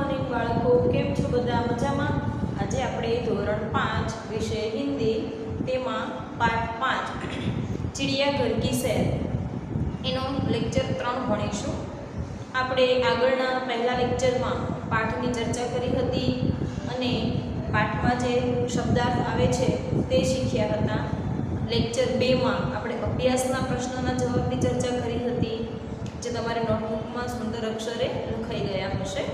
Morning બાળકો, કેમ છો બધા? મજામાં? આજે આપણે ધોરણ 5 વિષય હિન્દી તેમાં પાઠ 5 ચિડિયાઘર કી સૈર એનો લેક્ચર 3 ભણીશું। આપણે આગળના પહેલા લેક્ચરમાં પાઠની ચર્ચા કરી હતી અને પાઠમાં જે શબ્દાર્થ આવે છે તે શીખ્યા હતા। લેક્ચર 2માં આપણે અભ્યાસના પ્રશ્નોના જવાબની ચર્ચા કરી હતી, જે તમારી નોટબુકમાં સુંદર અક્ષરે લખાઈ ગયા હશે।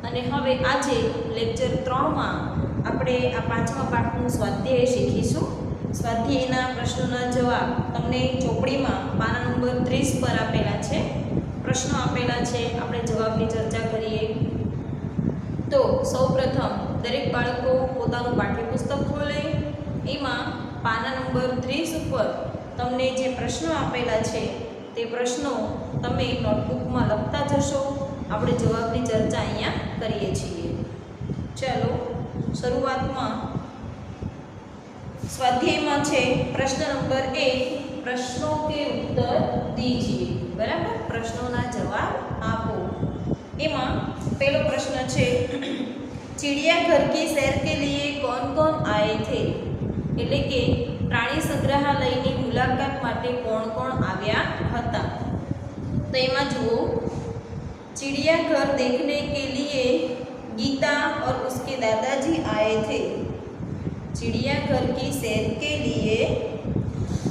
અને હવે આજે લેક્ચર 3માં આપણે આ 5મા પાઠનું સ્વાધ્યાય શીખીશું। સ્વાધ્યાયના પ્રશ્નોના જવાબ તમને ચોપડીમાં પાના નંબર 30 પર આપેલા છે, પ્રશ્નો આપેલા છે, આપણે જવાબની ચર્ચા કરીએ। તો સૌપ્રથમ દરેક બાળકો પોતાનું પાઠ્યપુસ્તક ખોલે, એમાં પાના નંબર 30 ઉપર તમને જે પ્રશ્નો આપેલા છે તે પ્રશ્નો તમે નોટબુકમાં લખતા જશો। આપણે જવાબની ચર્ચા અહીંયા કરીએ છીએ। ચાલો શરૂઆતમાં સ્વાધ્યાયમાં છે પ્રશ્ન નંબર 1, પ્રશ્નો કે ઉત્તર દીજીએ। બરાબર, પ્રશ્નોના જવાબ આપો। એમાં પહેલો પ્રશ્ન છે, चिड़ियाघर की सैर के लिए कौन कौन आए थे? એટલે કે પ્રાણી સંગ્રહાલયની મુલાકાત માટે કોણ કોણ આવ્યા હતા? તો એમાં જુઓ, चिड़ियाघर देखने के लिए गीता और उसके दादाजी आए थे। चिड़ियाघर की सैर के लिए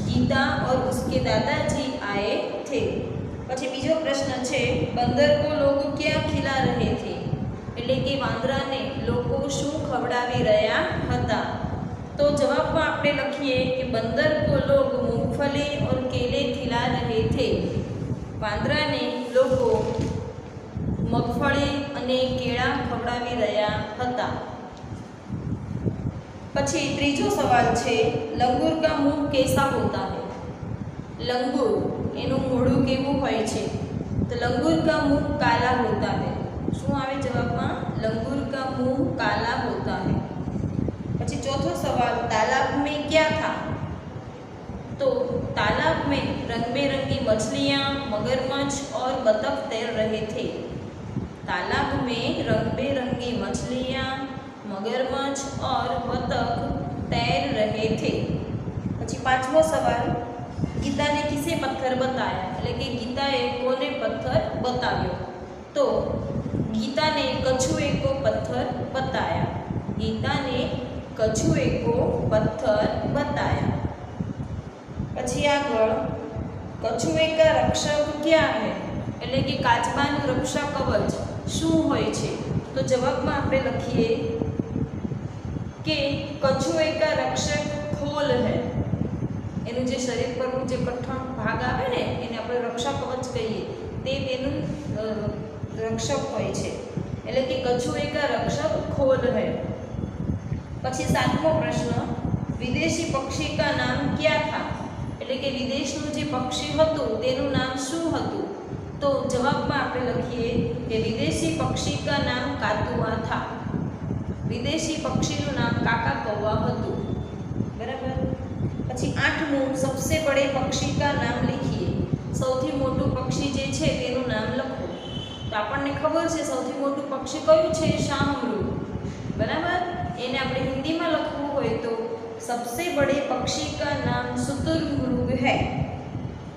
गीता और उसके दादाजी आए थे। પછી બીજો પ્રશ્ન છે, बंदर को लोग क्या खिला रहे थे? એટલે કે વાંદરાને લોકો શું ખવડાવી રહ્યા હતા? तो जवाब में आपने लखीए कि बंदर को लोग मूंगफली और केले खिला रहे थे। वांदरा ने लोगो मगफड़ी अने केळा खवडावी रह्या हता। पछी त्रीजो सवाल छे, लंगूर का मुंह कैसा होता है? लंगूर एनु मोढुं केवुं होय छे? तो लंगूर का मुंह काला होता है। शुं आवे जवाब में? लंगूर का मुंह काला होता है। પછી ચોથો સવાલ, तालाब में क्या था? तो तालाब में रंग बिरंगी मछलियाँ, मगरमच्छ और बतख तैर रहे थे। तालाब में रंग बिरंगी मछलियाँ, मगरमच्छ और बतख तैर रहे थे। પછી પાંચમો સવાલ, गीता ने किसे पत्थर बताया? એટલે કે ગીતાએ કોને પથ્થર બતાવ્યો? તો गीता ने कछुए को पत्थर बताया। गीता ने कछुए को पत्थर बताया। પછી આગળ, कछुए का रक्षक क्या है? એટલે કે કાચબાનું રક્ષા કવચ શું હોય છે? તો જવાબમાં આપણે લખીએ કે कछुए का रक्षक खोल है। એનું જે શરીર પરનું જે કઠણ ભાગ આવે ને એને આપણે રક્ષા કવચ કહીએ, તે તેનું રક્ષક હોય છે। એટલે કે कछुए का रक्षक खोल है। પછી સાતમો પ્રશ્ન, વિદેશી પક્ષી કા નામ ક્યા થા? એટલે કે વિદેશનું જે પક્ષી હતું તેનું નામ શું હતું? તો જવાબમાં આપણે લખીએ કે વિદેશી પક્ષી કા નામ કાતુઆ થા। વિદેશી પક્ષીનું નામ કાકા કૌવા હતું। બરાબર। પછી આઠમું, सबसे बड़े पक्षी का नाम लिखिए। સૌથી મોટું પક્ષી જે છે તેનું નામ લખો। તો આપણને ખબર છે સૌથી મોટું પક્ષી કયું છે? શાહમૃગ। બરાબર। એને આપણે હિન્દીમાં લખવું હોય તો सबसे बड़े पक्षी का नाम शुतुरमुर्ग है।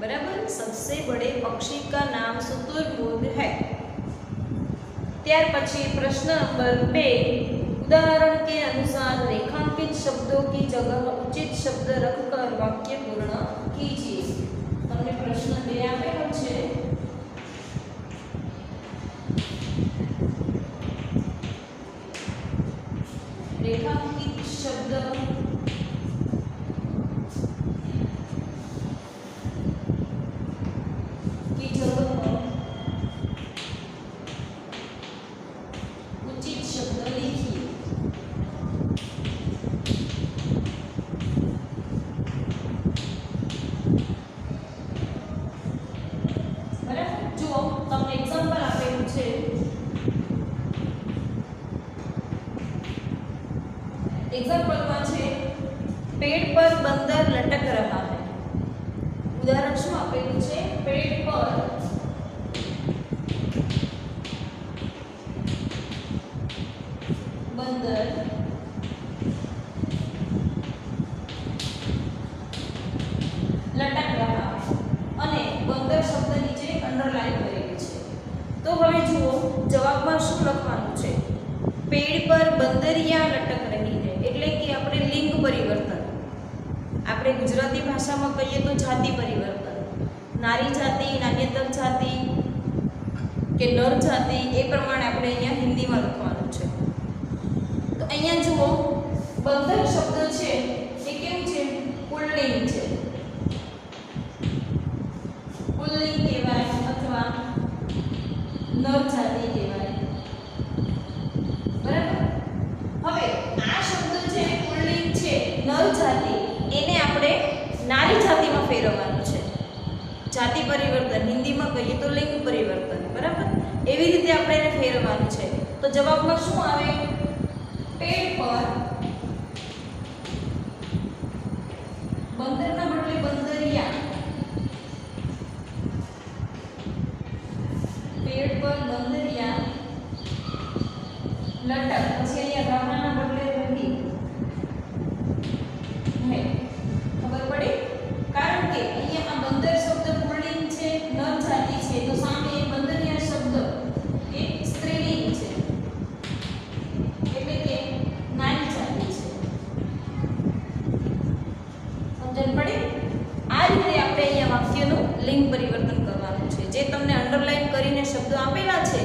बराबर, सबसे बड़े पक्षी का नाम शुतुरमुर्ग है। त्यार पछी प्रश्न नंबर 2, उदाहरण के अनुसार रेखांकित शब्दों की जगह उचित शब्द रखकर वाक्य पूर्ण कीजिए। તમને પ્રશ્ન 2 આપેલો છે। रेखांकित शब्द की जगह उचित शब्द लिखिए। बराबर, जो તમને एग्जांपल આપેલું છે, एग्जाम्पल में छे, पेड़ पर बंदर लटक रहा है। उदाहरण शू आपेलू छे? पेड़ पर શબ્દ નીચે અંડરલાઈન કરેલી છે. તો હવે જુઓ જવાબમાં શું લખવાનું છે. પેડ પર બંદરિયા લટક રહી है એટલે કે આપણે લિંગ પરિવર્તન, આપણે ગુજરાતી ભાષામાં કહીએ તો જાતિ પરિવર્તન, નારી જાતિ, નાન્યતર જાતિ કે નર જાતિ એ પ્રમાણે આપણે અહીંયા હિન્દીમાં લખવાનું છે. તો અહીંયા જુઓ બંદર શબ્દ છે એ કેવું છે? પુલ્લિંગ છે. પુલ્લિંગ કહેવાય અથવા નર જાતિ કહેવાય. બરાબર. હવે આ શબ્દ છે પુલ્લિંગ છે, નર જાતિ, એને આપણે નારી જાતિમાં ફેરવવાનું છે. જાતિ પરિવર્તન હિન્દીમાં કહીએ તો લિંગ પરિવર્તન. બરાબર. એવી રીતે આપણે એને ફેરવવાનું છે. તો જવાબમાં શું આવે? પેડ પર બંદરના બદલે બંદરિયા, પેડ પર બંદરિયા લટક, પછી અહીંયા રહાના બદલે રહી હે. ખબર પડી? કારણ કે અહીંયા આ બંદર શબ્દ પુલ્લિંગ છે, નર જાતિ છે, તો સામે બંદરિયા શબ્દ એ સ્ત્રીલિંગ છે એટલે કે નારી જાતિ છે. સમજણ પડી? આ રીતે આપણે અહીંયા વાક્યનું લિંગ પરિવર્તન કરવાનું છે. જે તમને અંડરલાઈન કરીને શબ્દો આપેલા છે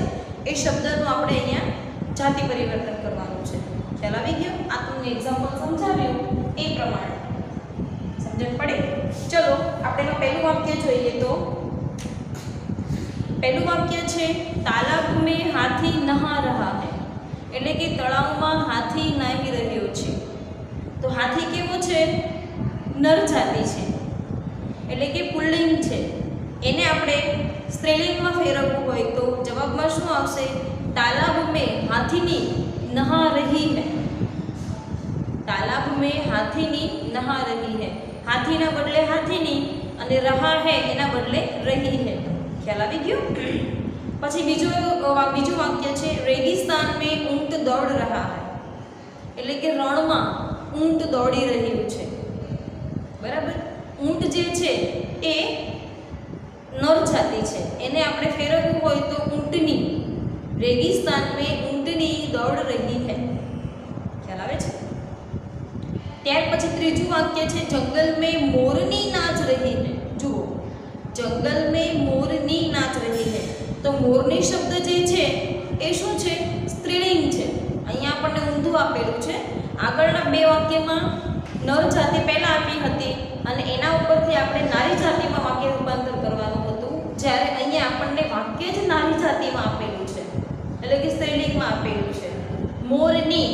એ શબ્દનું આપણે અહીંયા જાતિ પરિવર્તન કરવાનું છે. ખ્યાલ આવી ગયો? આ તમને એક્ઝામ્પલ સમજાવ્યું એ પ્રમાણે સમજણ પડી? ચલો આપણે એનું પહેલું વાક્ય જોઈએ. તો પહેલું વાક્ય છે તાલાબ में हाथी नहा रहा है એટલે કે તળાવમાં હાથી નાહી રહ્યો છે. તો હાથી કેવો છે? નર જાતિ છે એટલે કે પુલ્લિંગ છે. એને આપણે સ્ત્રીલિંગમાં ફેરવવું હોય તો જવાબમાં શું આવશે? तालाब में हाथीनी नहा रही है. तालाब में हाथीनी नहा रही है. हाथीના બદલે હાથીની અને રહા હે એના બદલે રહી હે. ખ્યાલ આવી ગયો? પછી બીજું વાક્ય છે રેગિસ્તાન में ऊंट दौड़ रहा है એટલે કે રણમાં ઊંટ દોડી રહ્યું છે. બરાબર. ઊંટ જે છે એ નર જાતિ છે, એને આપણે ફેરવવું હોય તો ઊંટની. रेगिस्तान में ऊंटनी दौड़ रही है. ખ્યાલ આવે છે? ત્યાર પછી ત્રીજું વાક્ય છે જંગલ में मोरनी नाच रही है. જુઓ जंगल में मोरनी नाच रही है. તો મોરની શબ્દ જે છે એ શું છે? સ્ત્રીલિંગ છે. અહીંયા આપણને ઊંધું આપેલું છે. આગળના બે વાક્યમાં નર જાતિ પહેલા આપી હતી અને એના ઉપરથી આપણે નારી જાતિમાં વાક્ય રૂપાંતર કરવાનું હતું, જ્યારે અહીંયા આપણને વાક્ય જ નારી જાતિમાં આપેલું છે એટલે કે સ્ત્રીલિંગમાં આપેલું છે. મોરની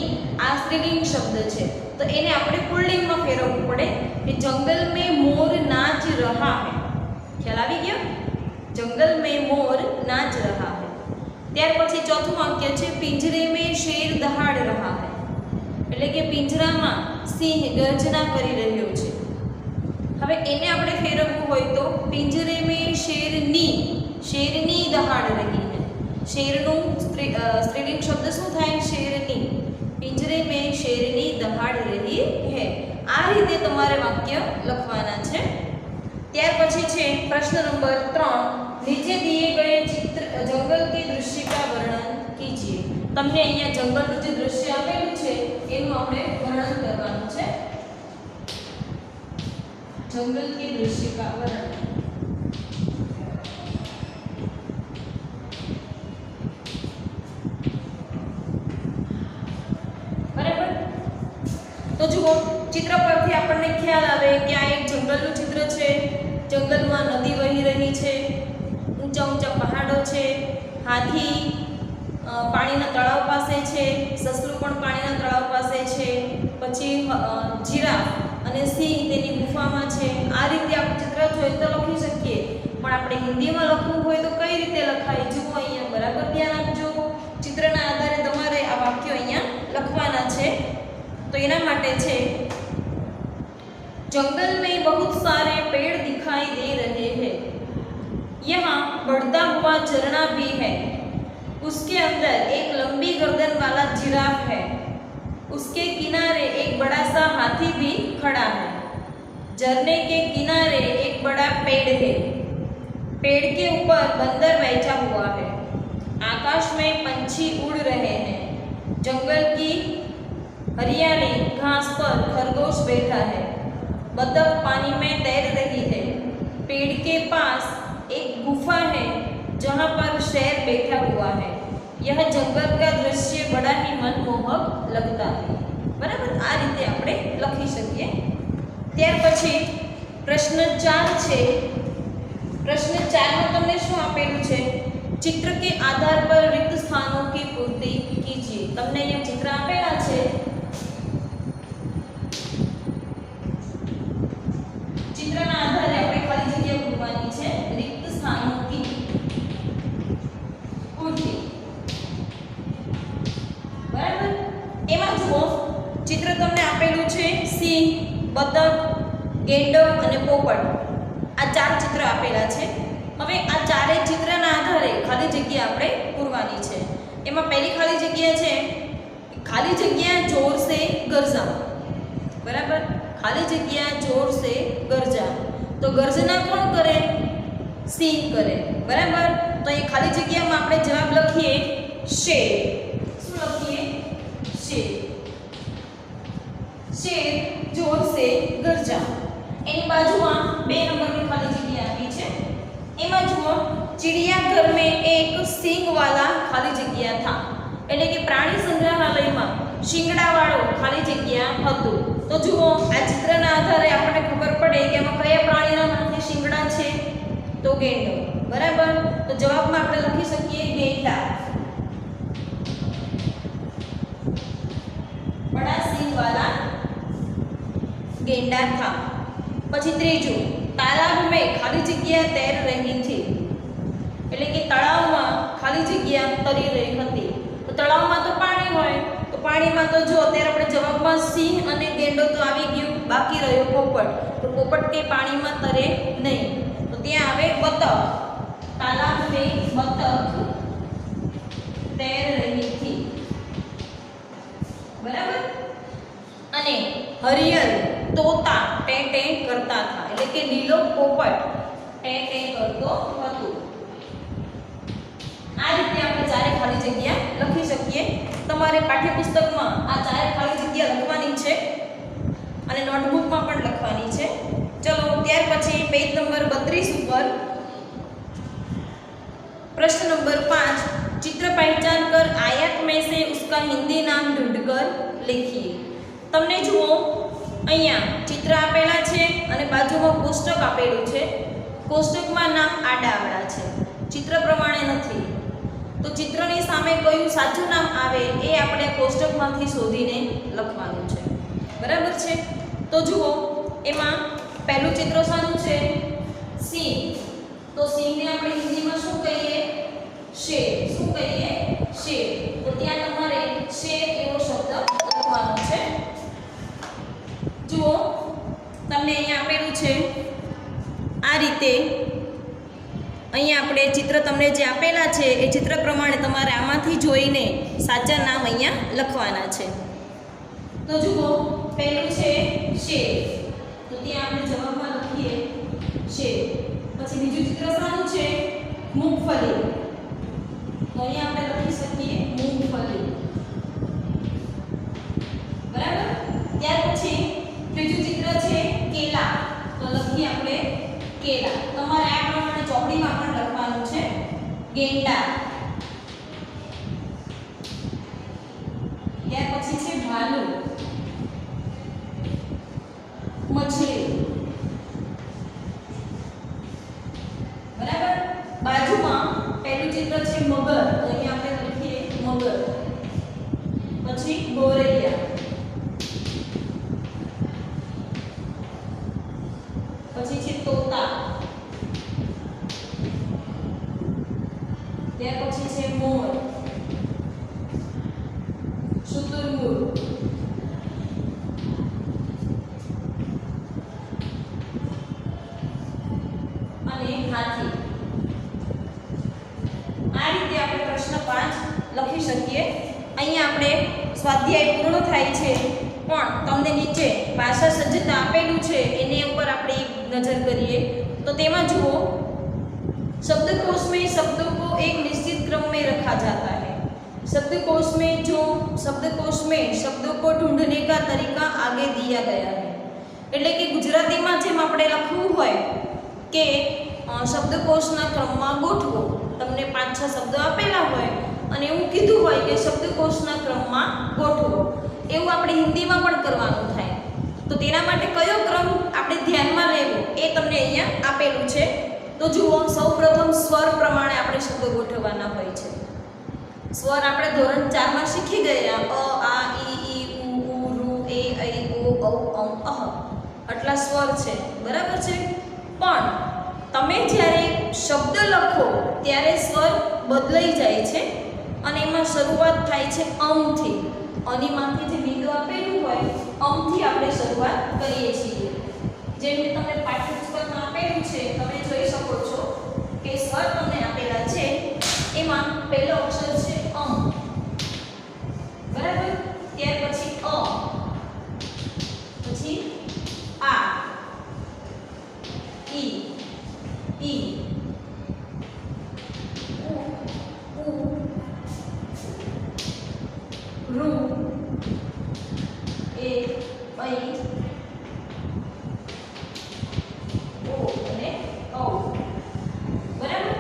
આ સ્ત્રીલિંગ શબ્દ છે તો એને આપણે પુલ્લિંગમાં ફેરવવું પડે કે જંગલ में मोर नाच रहा है. ખ્યાલ આવી ગયો? जंगल में मोर नाच रहा है. ત્યાર પછી ચોથું વાક્ય છે પિંજરે में शेर दहाड़ रहा है એટલે કે પિંજરામાં સિંહ ગર્જના કરી રહ્યો છે. હવે એને આપણે ફેરવવું હોય તો પિંજરે में शेरनी दहाड़ रही है. शेरનું स्त्रीलिंग शब्द શું થાય? शेरनी. પિંજરે में शेरनी दहाड़ रही है. આ રીતે તમારે વાક્ય લખવાના છે. ત્યાર પછી છે પ્રશ્ન નંબર 3 નીચે दिए गए चित्र जंगल के दृश्य का वर्णन कीजिए. તમને અહીંયા જંગલનું જે દૃશ્ય આપેલું છે એનું આપણે વર્ણન કરવાનું છે. जंगल के दृश्य का वर्णन. બરાબર. તો જુઓ ચિત્ર પરથી આપણને ખ્યાલ આવે કે આ એક જંગલનું ચિત્ર છે. જંગલમાં નદી વહી રહી છે, ઊંચા ઊંચા પહાડો છે, હાથી પાણીના તળાવ પાસે છે, સસલું પણ પાણીના તળાવ પાસે છે, પછી જીરાફ અને સિંહ તેની ગુફામાં છે. આ રીતે આપણે ચિત્ર જોઈએ તો લખી શકીએ, પણ આપણે હિન્દીમાં લખવું હોય તો કઈ રીતે લખાય? જુઓ અહીંયા બરાબર ધ્યાન આપજો. ચિત્રના આધારે તમારે આ વાક્યો અહીંયા લખવાના છે. તો એના માટે છે जंगल में बहुत सारे पेड़ दिखाई दे रहे हैं. यहाँ बढ़ता हुआ झरना भी है. उसके अंदर एक लंबी गर्दन वाला जिराफ है. उसके किनारे एक बड़ा सा हाथी भी खड़ा है. झरने के किनारे एक बड़ा पेड़ है. पेड़ के ऊपर बंदर बैठा हुआ है, आकाश में पंछी उड़ रहे हैं, जंगल की हरियाली घास पर खरगोश बैठा है, बतख पानी में तैर रही है, पेड़ के पास एक गुफा है जहाँ पर शेर बैठा हुआ है, यह जंगल का दृश्य बड़ा ही मनमोहक लगता है। बराबर, आ रीते આપણે લખી શકીએ। ત્યાર પછી પ્રશ્ન 4 છે। प्रश्न 4 में તમને શું આપેલું છે? चित्र के आधार पर रिक्त स्थानों की पूर्ति कीजिए। તમને અહીંયા चित्र આપેલા છે, चित्रना आधारे આપણે ખાલી જગ્યા પૂરવાની છે, रिक्त स्थानों की પૂર્તિ। બરાબર, એમાં જુઓ चित्र તમને આપેલું છે સિંહ, બતક, ગેંડો અને પોપટ, આ ચાર ચિત્ર આપેલા છે। હવે આ ચારેય ચિત્રના આધારે ખાલી જગ્યા આપણે પૂરવાની છે। એમાં પહેલી ખાલી જગ્યા છે, ખાલી જગ્યા જોર से ગરજા। બરાબર, ખાલી જગ્યા જોર से ગરજા, તો ગર્जना કોણ કરે? સિંહ કરે। બરાબર, તો એ ખાલી જગ્યામાં આપણે જવાબ લખીએ શેર। શું લખીએ? શેર। शेर जोर से गरजा। एनी बाजुमां 2 नंबरनी खाली जग्या आपी छे, एमां जुओ चिड़ियाघर में एक सींग वाला खाली जग्या था, એટલે કે પ્રાણી સંગ્રહાલયમાં શિંગડાવાળો ખાલી જગ્યા હતું। તો જુઓ આ ચિત્રના આધારે આપણને ખબર પડે કે એમાં કયા પ્રાણીના નામથી શિંગડા છે? તો ગેંડો। બરાબર, તો જવાબમાં આપણે લખી શકીએ ગેંડા। बड़ा सींग वाला गेंडा था। પછી ત્રીજું, તાલાબ में खाली જગ્યા તैर रही थी, એટલે કે તળાવમાં ખાલી જગ્યા તરી રહી હતી। તો તળાવમાં તો પાણી હોય, તો પાણીમાં તો જો અત્યારે આપણે જવાબમાં સિંહ અને ગેંડો તો આવી ગયું, બાકી રહ્યો પોપટ। તો પોપટ કે પાણીમાં તરે નહીં, તો ત્યાં આવે બતક। તાલાબ में बतख तैर रही थी। बराबर, અને હરિયલ તોતા ટે ટે કરતા હતા, એટલે કે લીલો પોપટ ટે ટે કરતો હતો। આ રીતે આપણે ચારે ખાલી જગ્યા લખી શકીએ। તમારે પાઠ્યપુસ્તકમાં આ ચારે ખાલી જગ્યા લખવાની છે અને નોટબુકમાં પણ લખવાની છે। ચલો ત્યાર પછી પેજ નંબર 32 ઉપર प्रश्न नंबर 5, चित्र पहचान कर आयत में से उसका हिंदी नाम ढूंढकर लिखिए। તમને જુઓ અહીંયા ચિત્ર આપેલા છે અને બાજુમાં કોષ્ટક આપેલું છે, કોષ્ટકમાં નામ આડાઆવડા છે, ચિત્ર પ્રમાણે નથી। તો ચિત્રની સામે કયું સાચું નામ આવે એ આપણે કોષ્ટકમાંથી શોધીને લખવાનું છે। બરાબર છે, તો જુઓ એમાં પહેલું ચિત્ર શાનું છે? સિંહ। तो सिंह ने આપણે હિન્દીમાં શું કહીએ? શેર। શું કહીએ? શેર। તો ત્યાં તમારે શેર એવો શબ્દ લખવાનો છે। જુઓ તમને અહીંયા આપેલું છે આ રીતે, અહીંયા આપણે ચિત્ર તમને જે આપેલા છે એ ચિત્ર પ્રમાણે તમારે આમાંથી જોઈને સાચા નામ અહીંયા લખવાના છે। તો જુઓ પહેલું છે શેર, તો ત્યાં આપણે જવાબમાં લખીએ શેર। પછી બીજું ચિત્ર શાનું છે? મૂંગફલી, તો અહીંયા આપણે લખી શકીએ મૂંગફલી। બરાબર, ત્યાર પછી ત્રીજું ચિત્ર છે કેલા, તો લખીએ આપણે કેલા। તમારે આ પ્રમાણે ચોપડીમાં પણ લખવાનું છે ગેંડા। ત્યાર પછી છે ભાલુ, મછલી। बराबर, बाजुमां पहलू चित्र छे मगर, तो अहीं आपणे लखीए मगर। પછી ગોરૈયા, પછી છે તોતા, ત્યાર પછી છે મોર, શુતુરમુર્ગ, અને હાથી। આ રીતે આપણે પ્રશ્ન 5 લખી શકીએ। અહીંયા આપણે સ્વાધ્યાય પૂર્ણ થાય છે, પણ તમને નીચે ભાષા સજ્જતા આપેલું છે એની ઉપર આપણે એક નજર કરીએ। તો તેમાં જુઓ शब्दकोश में शब्दों को एक निश्चित क्रम में रखा जाता है। शब्दकोश में शब्दों को ढूंढने का तरीका आगे दिया गया है। એટલે કે ગુજરાતીમાં જેમ આપણે લખવું હોય કે શબ્દકોશના ક્રમમાં ગોઠવો, તમને 5-6 શબ્દો આપેલા હોય અને એવું કીધું હોય કે શબ્દકોશના ક્રમમાં ગોઠવો, એવું આપણે હિન્દીમાં પણ કરવાનું થાય। તો તેના માટે કયો ક્રમ આપણે ધ્યાનમાં લેવો એ તમને અહીંયા આપેલું છે। તો જુઓ, સૌપ્રથમ સ્વર પ્રમાણે આપણે શબ્દો ગોઠવવાના હોય છે। સ્વર આપણે ધોરણ 4 માં શીખી ગયા, અ આ ઈ ઉ ઊ ઋ એ ઐ ઓ ઔ અં અહ, આટલા સ્વર છે, બરાબર છે। પણ તમે જ્યારે શબ્દ લખો ત્યારે સ્વર બદલાઈ જાય છે અને એમાં શરૂઆત થાય છે અમથી। અની માંથી જે બિંદુ આપેલું હોય અમથી આપણે શરૂઆત કરીએ છીએ। જેમ કે તમને પાઠ્યપુસ્તકમાં આપેલું છે, તમે જોઈ શકો છો કે સ્વર તમને આપેલા છે, એમાં પહેલો અક્ષર છે અમ, બરાબર, ત્યાર પછી અ, પછી આ, ઈ, ઉ, ઋ, એ, ઐ, ઓ અને ઔ, બરાબર।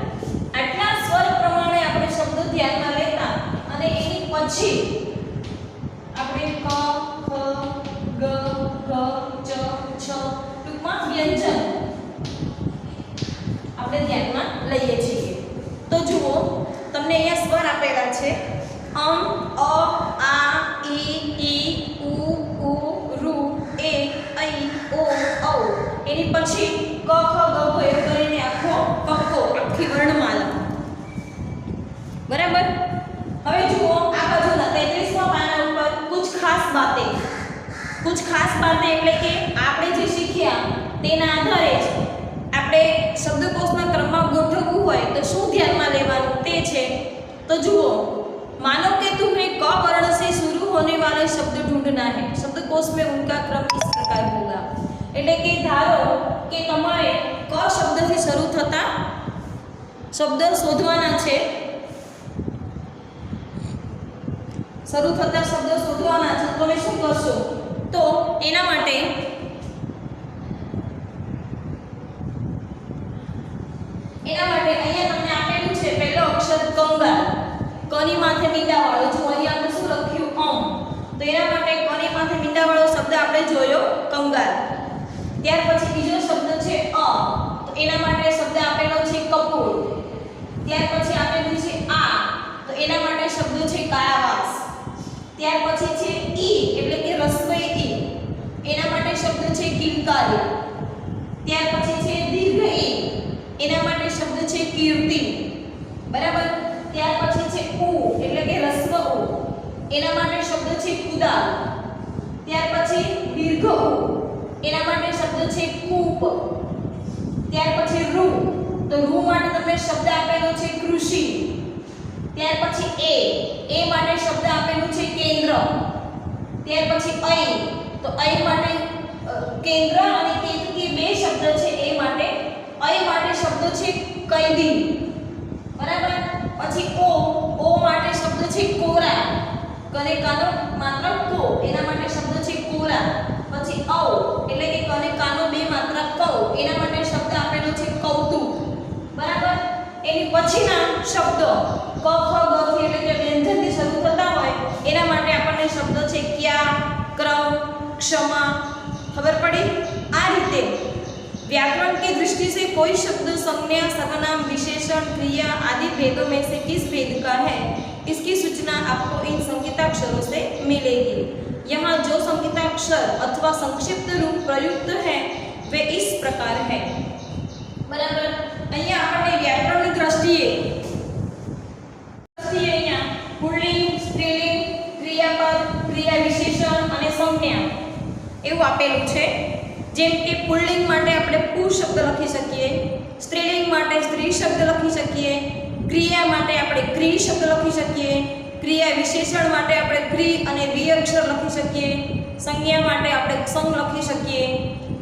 આટલા સ્વર પ્રમાણે આપણે શબ્દો ધ્યાનમાં લેતા અને એની પછી આપણે ક, ખ, ગ, ઘ, ચ, છ ટૂંકમાં વ્યંજન આપણે ધ્યાનમાં લઈએ છીએ। તો જુઓ, તમને અહીંયા સ્વર આપેલા છે અમ, અ, આ, ઈ, ઉ, ઋ, એ, ઐ, ઓ, ઔ, એની પછી ક, ખ, ગ, ઘ એમ કરીને આખો કક્કો, આખી વર્ણમાલા, બરાબર। હવે જુઓ આ બાજુના 33મા પાના ઉપર કુછ ખાસ બાતે એટલે કે આપણે જે શીખ્યા તેના આધારે જ આપણે શબ્દકોશના ક્રમમાં ગોઠવવું હોય તો શું ધ્યાનમાં લેવાનું તે છે। તો જુઓ, मानो कि तुम्हें क वर्ण से शुरू होने वाले शब्द ढूंढना है। शब्दकोश में उनका क्रम इस प्रकार होगा। એટલે કે ધારો કે તમારે ક શબ્દથી શરૂ થતા શબ્દ શોધવાના છે, તમે શું કરશો? તો એના માટે અહીંયા તમને આપેલું છે પહેલો અક્ષર કંગાલ, કની માથે મીંડાવાળો, જો અહીંયા આપણે શું લખ્યું અમ, તો એના માટે કની માથે મીંડાવાળો શબ્દ આપણે જોયો કંગાલ। ત્યાર પછી બીજો શબ્દ છે અ, તો એના માટે શબ્દ આપેલો છે કપૂર। ત્યાર પછી આપેલું છે આ, તો એના માટે શબ્દ છે કારાવાસ। ત્યાર પછી છે ઈ એટલે કે રસ્વઈ ઈ, એના માટે શબ્દ છે કિલકારી। ત્યાર પછી છે દીર્ઘ ઈ, એના માટે શબ્દ છે કીર્તિ, બરાબર। ત્યાર પછી છે ઉ એટલે કે રસ્વ ઉ, એના માટે શબ્દ છે કુદા। ત્યાર પછી દીર્ઘ ઉ, એના માટે શબ્દ છે કૂપ। ત્યાર પછી રૂ, તો રૂ માટે તમને શબ્દ આપેલો છે કૃષિ। ત્યાર પછી એ માટે શબ્દ આપેલું છે કેન્દ્ર। ત્યાર પછી ઐ, તો ઐ માટે કેન્દ્ર અને કેતુકી બે શબ્દ છે, એ માટે ઐ માટે શબ્દ છે કૈદી, બરાબર। પછી ઓ માટે શબ્દ છે કોરા, કને કાનો માત્ર કો, એના માટે શબ્દ છે કોરા। પછી ઔ એટલે કે કને કાનો બે માત્ર કૌ, એના માટે શબ્દ આપેલો છે કૌતુક, બરાબર। એની પછીના શબ્દો ક, ખ, ગ થી એટલે કે વ્યંજનથી શરૂ થતા હોય એના માટે આપણને શબ્દો છે ક્યા, ક્રમ, क्षमा, खबर पड़ी। आ रीते व्याकरण की दृष्टि से कोई शब्द संज्ञा, सर्वनाम, विशेषण, क्रिया आदि भेदों में से किस भेद का है, इसकी सूचना आपको इन संकेताक्षरों से मिलेगी। यहाँ जो संकेताक्षर अथवा संक्षिप्त रूप प्रयुक्त है वे इस प्रकार है। बराबर। અહીંયા આપણે વ્યાકરણની દ્રષ્ટિએ અહીંયા પુલ્લિંગ, સ્ત્રીલિંગ, ક્રિયાપદ, ક્રિયા વિશેષણ અને સંજ્ઞા એવું આપેલું છે। જેમ કે પુલ્લિંગ માટે આપણે પુ શબ્દ લખી શકીએ, સ્ત્રીલિંગ માટે સ્ત્રી શબ્દ લખી શકીએ, ક્રિયા માટે આપણે ક્રી શબ્દ લખી શકીએ, ક્રિયા વિશેષણ માટે આપણે ક્રી અને વી અક્ષર લખી શકીએ, સંજ્ઞા માટે આપણે સંગ લખી શકીએ,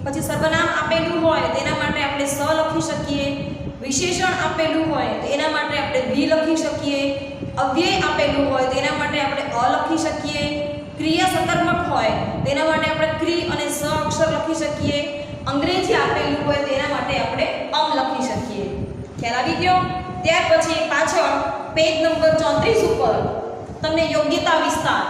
પછી સર્વનામ આપેલું હોય તેના માટે આપણે સ લખી શકીએ, વિશેષણ આપેલું હોય તો એના માટે આપણે વી લખી શકીએ, અવ્યય આપેલું હોય તો એના માટે આપણે અ લખી શકીએ, ક્રિયા સકર્મક હોય તેના માટે આપણે ક્રી અને સ અક્ષર લખી શકીએ, અંગ્રેજી આપેલું હોય તેના માટે આપણે લખી શકીએ. ખ્યાલ આવી ગયો? ત્યાર પછી પાછળ પેજ નંબર 34 ઉપર તમને યોગ્યતા વિસ્તાર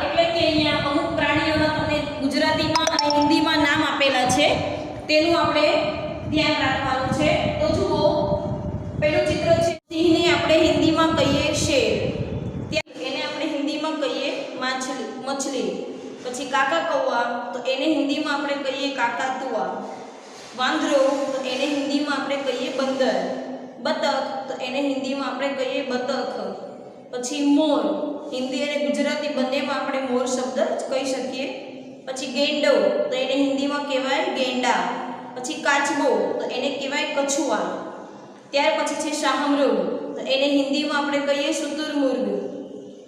એટલે કે અહીંયા અમુક પ્રાણીઓના તમને ગુજરાતીમાં અને હિન્દીમાં નામ આપેલા છે, તેનું આપણે ધ્યાન રાખવાનું છે. તો જુઓ, પહેલું ચિત્ર છે સિંહને આપણે હિન્દીમાં કહીએ શેર, એને આપણે હિન્દીમાં કહીએ મછલી. પછી કાકા કૌવા તો એને હિન્દીમાં આપણે કહીએ કાકાતુઆ, વાંદરો તો એને હિન્દીમાં આપણે કહીએ બંદર, બતક તો એને હિન્દીમાં આપણે કહીએ બતખ, પછી મોર હિન્દી અને ગુજરાતી બંનેમાં આપણે મોર શબ્દ કહી શકીએ. પછી ગેંડો તો એને હિન્દીમાં કહેવાય ગેંડા, પછી કાચબો તો એને કહેવાય કછુઆ. ત્યાર પછી છે શાહમૃગ તો એને હિન્દીમાં આપણે કહીએ શુતુરમુર્ગ.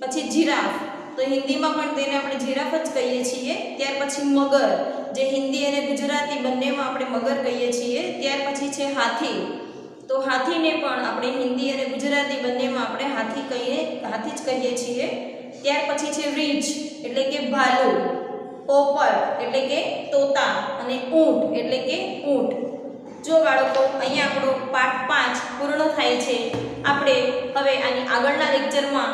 પછી જીરાફ તો હિન્દીમાં પણ તેને આપણે જીરાફ જ કહીએ છીએ. ત્યાર પછી મગર જે હિન્દી અને ગુજરાતી બંનેમાં આપણે મગર કહીએ છીએ. ત્યાર પછી છે હાથી તો હાથીને પણ આપણે હિન્દી અને ગુજરાતી બંનેમાં આપણે હાથી જ કહીએ છીએ. ત્યાર પછી છે રીંછ એટલે કે ભાલુ, પોપટ એટલે કે તોતા અને ઊંટ એટલે કે ઊંટ. જો બાળકો, અહીંયા આપણો પાઠ 5 પૂર્ણ થાય છે. આપણે હવે આની આગળના લેક્ચરમાં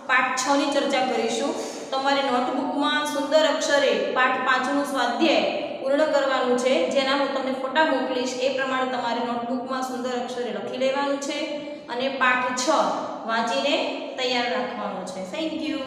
પાઠ 6 ની ચર્ચા કરીશું. તમારે નોટબુકમાં સુંદર અક્ષરે પાઠ 5નું સ્વાધ્યાય પૂર્ણ કરવાનું છે, જેના હું તમને ફોટા મોકલીશ. એ પ્રમાણે તમારે નોટબુકમાં સુંદર અક્ષરે લખી લેવાનું છે અને પાઠ 6 વાંચીને તૈયાર રાખવાનો છે. Thank you.